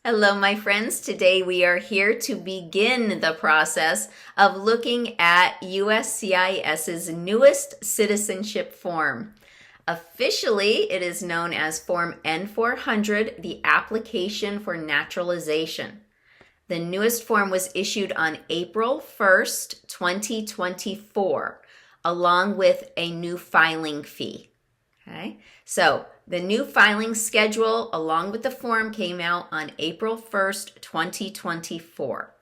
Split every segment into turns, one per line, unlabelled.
Hello, my friends. Today we are here to begin the process of looking at USCIS's newest citizenship form. Officially, it is known as Form N-400, the application for naturalization. The newest form was issued on April 1st, 2024, along with a new filing fee. Okay, so the new filing schedule along with the form came out on April 1st, 2024.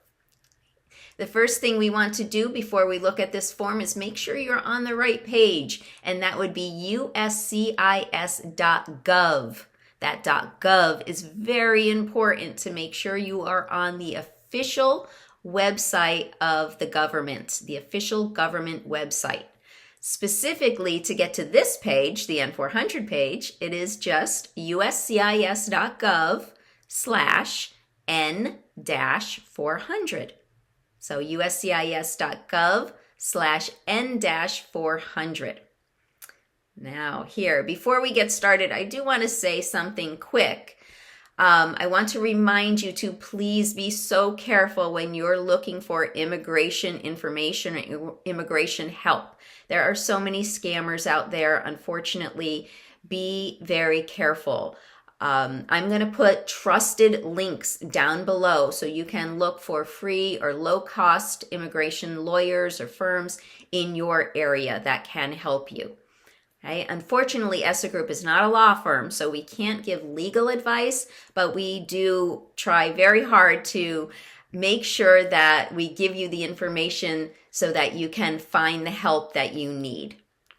The first thing we want to do before we look at this form is make sure you're on the right page, and that would be uscis.gov. That .gov is very important to make sure you are on the official website of the government, the official government website. Specifically, to get to this page, the N-400 page, it is just uscis.gov/N-400. So uscis.gov/N-400. Now here, before we get started, I do want to say something quick. I want to remind you to please be so careful when you're looking for immigration information or immigration help. There are so many scammers out there. Unfortunately, be very careful. I'm going to put trusted links down below so you can look for free or low-cost immigration lawyers or firms in your area that can help you. Okay. Unfortunately, Essa Group is not a law firm, so we can't give legal advice, but we do try very hard to make sure that we give you the information so that you can find the help that you need.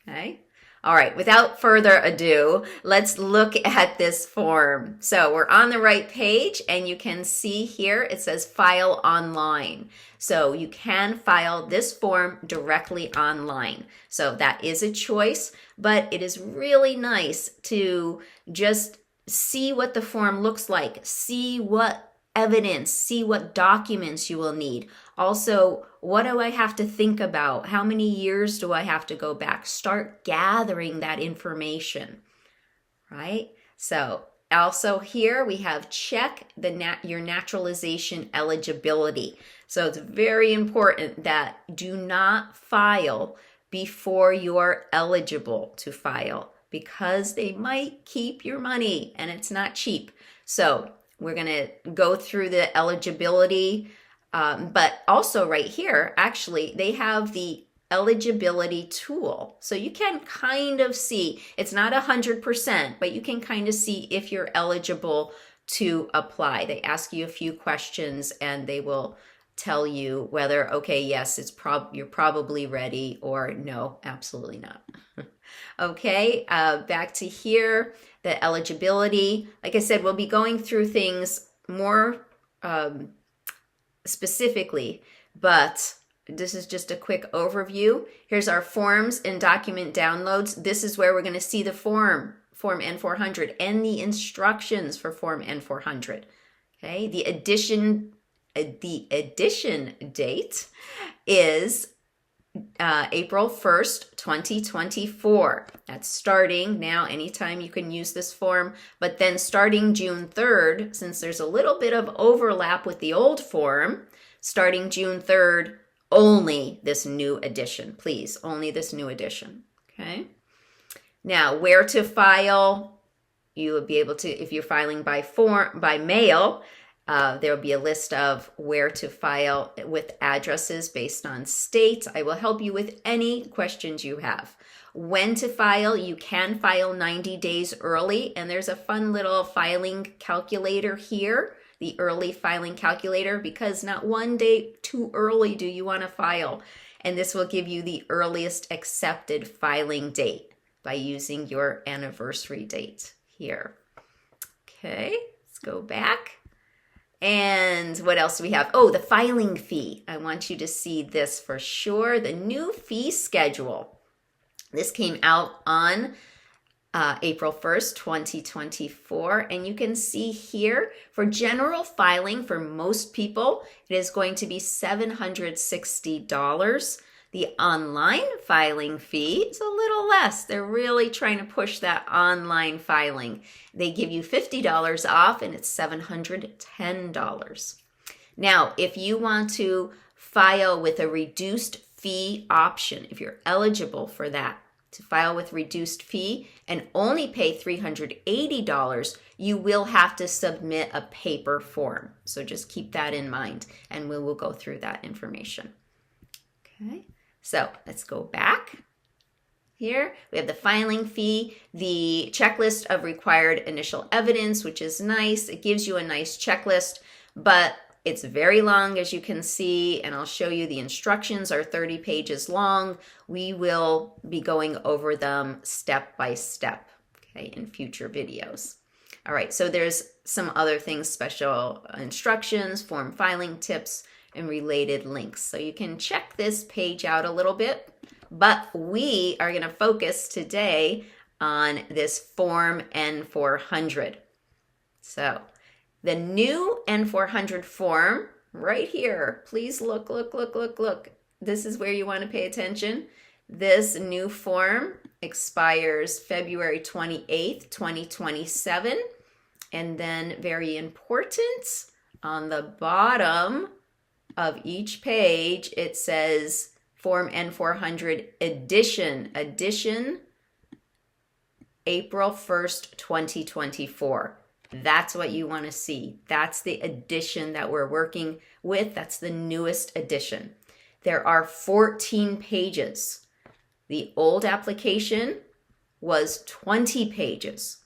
Okay. All right, without further ado, let's look at this form. So we're on the right page, and you can see here it says file online. So you can file this form directly online. So that is a choice, but it is really nice to just see what the form looks like, see what evidence, see what documents you will need. Also, what do I have to think about? How many years do I have to go back? Start gathering that information, right? So also here we have check your naturalization eligibility. So it's very important that do not file before you are eligible to file, because they might keep your money and it's not cheap. So we're going to go through the eligibility, but also right here, actually, they have the eligibility tool. So you can kind of see, it's not 100%, but you can kind of see if you're eligible to apply. They ask you a few questions and they will tell you whether, okay, yes, you're probably ready, or no, absolutely not. Okay, back to here, the eligibility. Like I said, we'll be going through things more specifically, but this is just a quick overview. Here's our forms and document downloads. This is where we're going to see the Form N-400 and the instructions for Form N-400. Okay, the edition date is April 1st, 2024. That's starting now. Anytime you can use this form, but then starting June 3rd, since there's a little bit of overlap with the old form, starting June 3rd, only this new edition, please, only this new edition. Okay. Now, where to file? You will be able to, if you're filing by mail, there will be a list of where to file with addresses based on state. I will help you with any questions you have. When to file, you can file 90 days early, and there's a fun little filing calculator here, the early filing calculator, because not one day too early do you want to file. And this will give you the earliest accepted filing date by using your anniversary date here. Okay, let's go back. And what else do we have? Oh, the filing fee. I want you to see this for sure. The new fee schedule. This came out on April 1st, 2024. And you can see here for general filing for most people, it is going to be $760. The online filing fee is a little less. They're really trying to push that online filing. They give you $50 off and it's $710. Now, if you want to file with a reduced fee option, if you're eligible for that, to file with reduced fee and only pay $380, you will have to submit a paper form. So just keep that in mind and we will go through that information. Okay, so let's go back. Here we have the filing fee, the checklist of required initial evidence, which is nice. It gives you a nice checklist, but it's very long, as you can see, and I'll show you the instructions are 30 pages long. We will be going over them step by step, okay, in future videos. All right, so there's some other things, special instructions, form filing tips, and related links. So you can check this page out a little bit, but we are going to focus today on this Form N-400. So the new N-400 form right here, please look. This is where you want to pay attention. This new form expires February 28th, 2027. And then very important, on the bottom of each page, it says Form N-400 edition, April 1st, 2024. That's what you want to see. That's the edition that we're working with. That's the newest edition. There are 14 pages. The old application was 20 pages.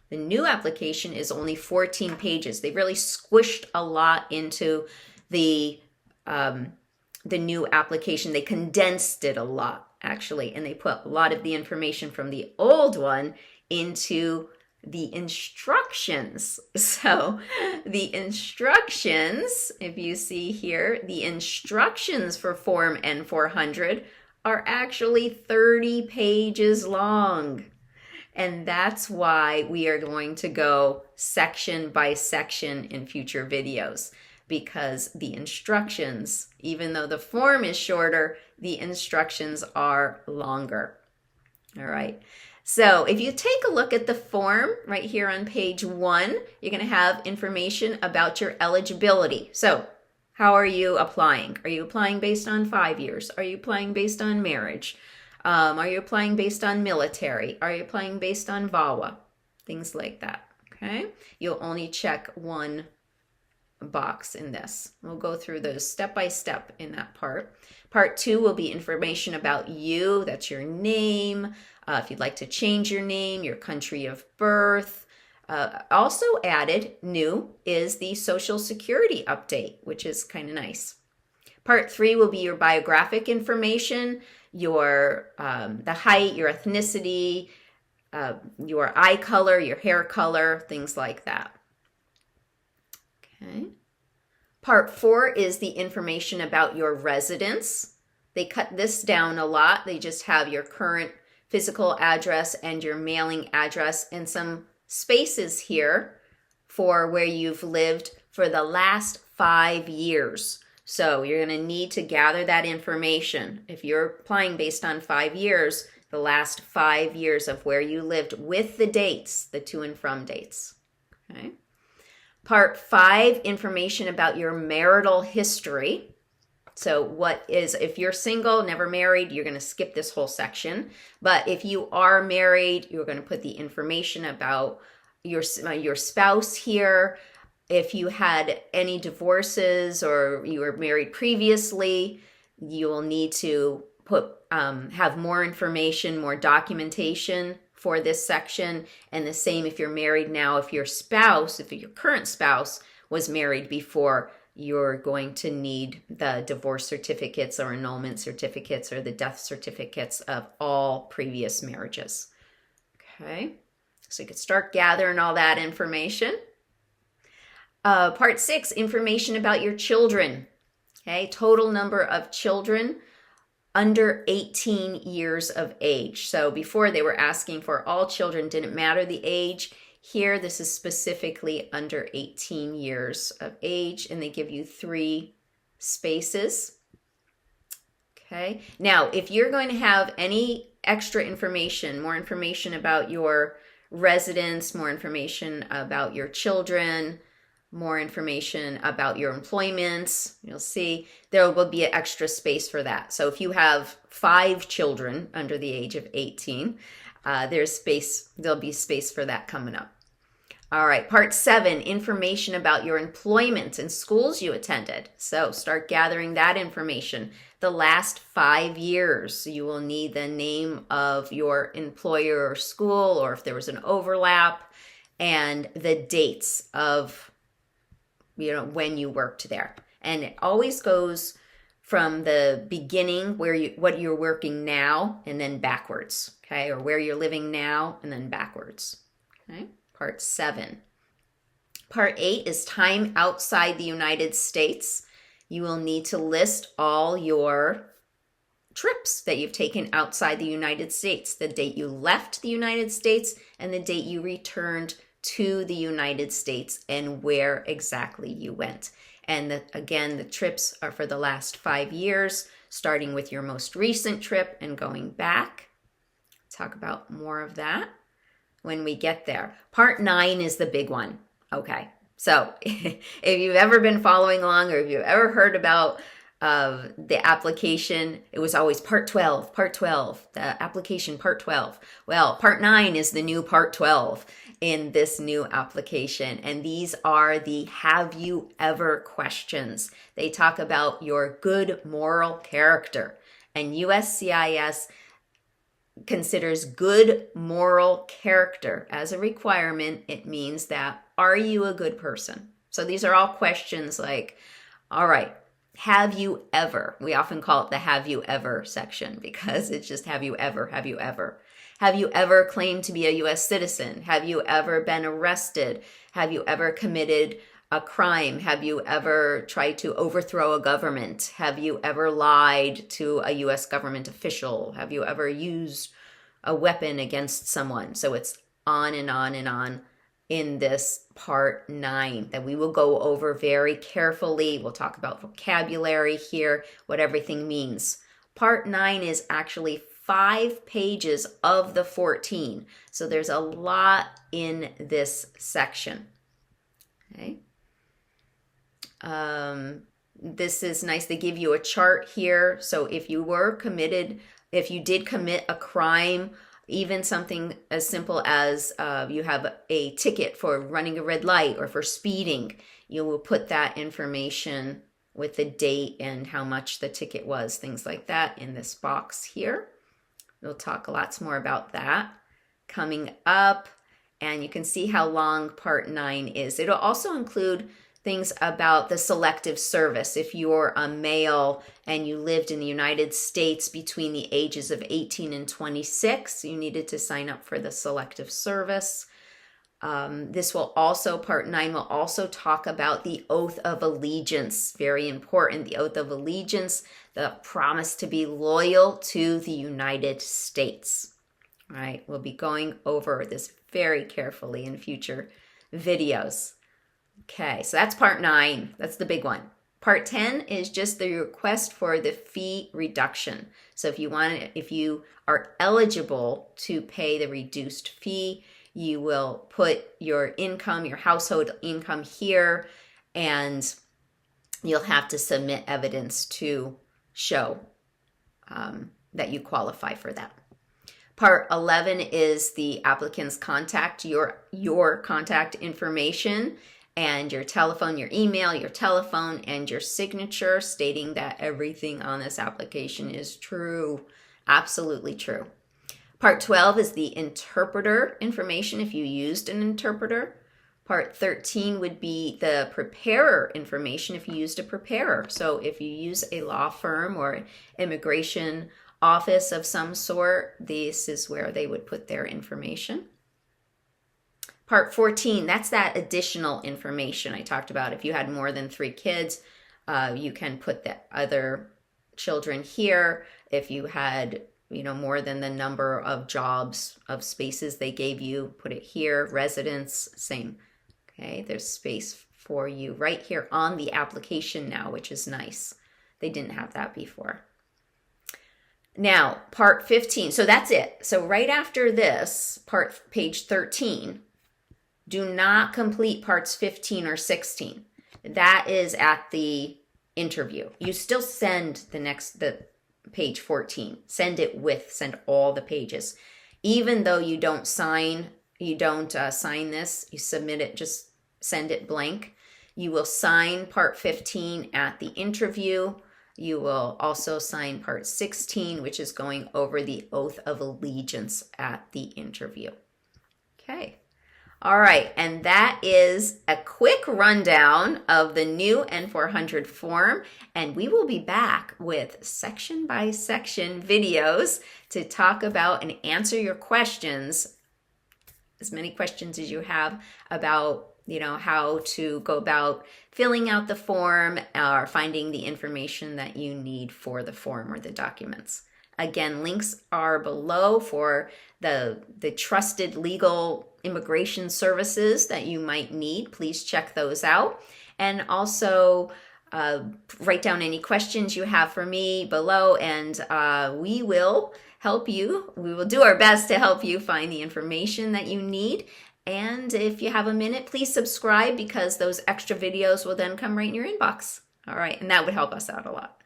The new application is only 14 pages. They really squished a lot into the new application. They condensed it a lot, actually, and they put a lot of the information from the old one into the instructions. So the instructions, if you see here, the instructions for Form N-400 are actually 30 pages long. And that's why we are going to go section by section in future videos, because the instructions, even though the form is shorter, the instructions are longer. All right. So if you take a look at the form right here on page 1, you're going to have information about your eligibility. So how are you applying? Are you applying based on 5 years? Are you applying based on marriage? Are you applying based on military? Are you applying based on VAWA? Things like that, okay? You'll only check one box in this. We'll go through those step by step in that part. Part 2 will be information about you. That's your name. If you'd like to change your name, your country of birth. Also added, new, is the Social Security update, which is kind of nice. Part 3 will be your biographic information, your the height, your ethnicity, your eye color, your hair color, things like that. Okay. Part 4 is the information about your residence. They cut this down a lot. They just have your current physical address and your mailing address and some spaces here for where you've lived for the last 5 years. So you're going to need to gather that information. If you're applying based on 5 years, the last 5 years of where you lived with the dates, the to and from dates. Okay. Part 5, information about your marital history. So what is, if you're single, never married, you're going to skip this whole section. But if you are married, you're going to put the information about your spouse here. If you had any divorces or you were married previously, you will need to put have more information, more documentation for this section. And the same if you're married now. If your current spouse was married before, you're going to need the divorce certificates or annulment certificates or the death certificates of all previous marriages. Okay, so you could start gathering all that information. Part 6, information about your children. Okay, total number of children under 18 years of age. So before they were asking for all children, didn't matter the age. Here, this is specifically under 18 years of age, and they give you 3 spaces. Okay. Now, if you're going to have any extra information, more information about your residence, more information about your children, more information about your employments, you'll see there will be an extra space for that. So if you have 5 children under the age of 18, there'll be space for that coming up. All right, part 7, information about your employment and schools you attended. So start gathering that information. The last 5 years, you will need the name of your employer or school, or if there was an overlap, and the dates of when you worked there. And it always goes from the beginning what you're working now and then backwards, okay? Or where you're living now and then backwards, okay? Part 7. Part 8 is time outside the United States. You will need to list all your trips that you've taken outside the United States, the date you left the United States and the date you returned to the United States and where exactly you went. And again, the trips are for the last 5 years, starting with your most recent trip and going back. Talk about more of that when we get there. Part 9 is the big one. Okay, so if you've ever been following along or if you've ever heard about the application, it was always part 12, the application part 12. Well, part 9 is the new part 12 in this new application. And these are the have you ever questions. They talk about your good moral character. And USCIS considers good moral character as a requirement. It means that, are you a good person? So these are all questions like, all right, have you ever? We often call it the have you ever section because it's just have you ever, have you ever? Have you ever claimed to be a U.S. citizen? Have you ever been arrested? Have you ever committed a crime? Have you ever tried to overthrow a government? Have you ever lied to a U.S. government official? Have you ever used a weapon against someone? So it's on and on and on in this part 9 that we will go over very carefully. We'll talk about vocabulary here, what everything means. Part 9 is actually 5 pages of the 14. So there's a lot in this section. Okay. This is nice. They give you a chart here. So if you did commit a crime, even something as simple as you have a ticket for running a red light or for speeding, you will put that information with the date and how much the ticket was, things like that in this box here. We'll talk lots more about that coming up. And you can see how long part 9 is. It'll also include things about the selective service. If you're a male and you lived in the United States between the ages of 18 and 26, you needed to sign up for the selective service. Part 9 will also talk about the oath of allegiance. Very important, the oath of allegiance, the promise to be loyal to the United States. All right, we'll be going over this very carefully in future videos. Okay, so that's part 9. That's the big one. Part 10 is just the request for the fee reduction. So if you are eligible to pay the reduced fee, you will put your income, your household income here, and you'll have to submit evidence to show that you qualify for that. Part 11 is the applicant's contact, your contact information, and your telephone, your email, your telephone, and your signature stating that everything on this application is true, absolutely true. Part 12 is the interpreter information if you used an interpreter. Part 13 would be the preparer information if you used a preparer. So if you use a law firm or immigration office of some sort, this is where they would put their information. Part 14, that's that additional information I talked about. If you had more than 3 kids, you can put the other children here. If you had, more than the number of jobs, of spaces they gave you, put it here. Residence, same. Okay, there's space for you right here on the application now, which is nice. They didn't have that before. Now, part 15. So that's it. So right after this, page 13, do not complete parts 15 or 16. That is at the interview. You still send the page 14. Send all the pages. Even though you don't sign this, you submit it, just send it blank. You will sign part 15 at the interview. You will also sign part 16, which is going over the oath of allegiance at the interview. Okay. All right, and that is a quick rundown of the new N-400 form, and we will be back with section by section videos to talk about and answer your questions, as many questions as you have about how to go about filling out the form or finding the information that you need for the form or the documents. Again, links are below for the trusted legal immigration services that you might need. Please check those out. And also write down any questions you have for me below, and we will help you. We will do our best to help you find the information that you need. And if you have a minute, please subscribe, because those extra videos will then come right in your inbox. All right, and that would help us out a lot.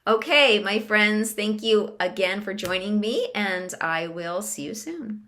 Okay, my friends, thank you again for joining me, and I will see you soon.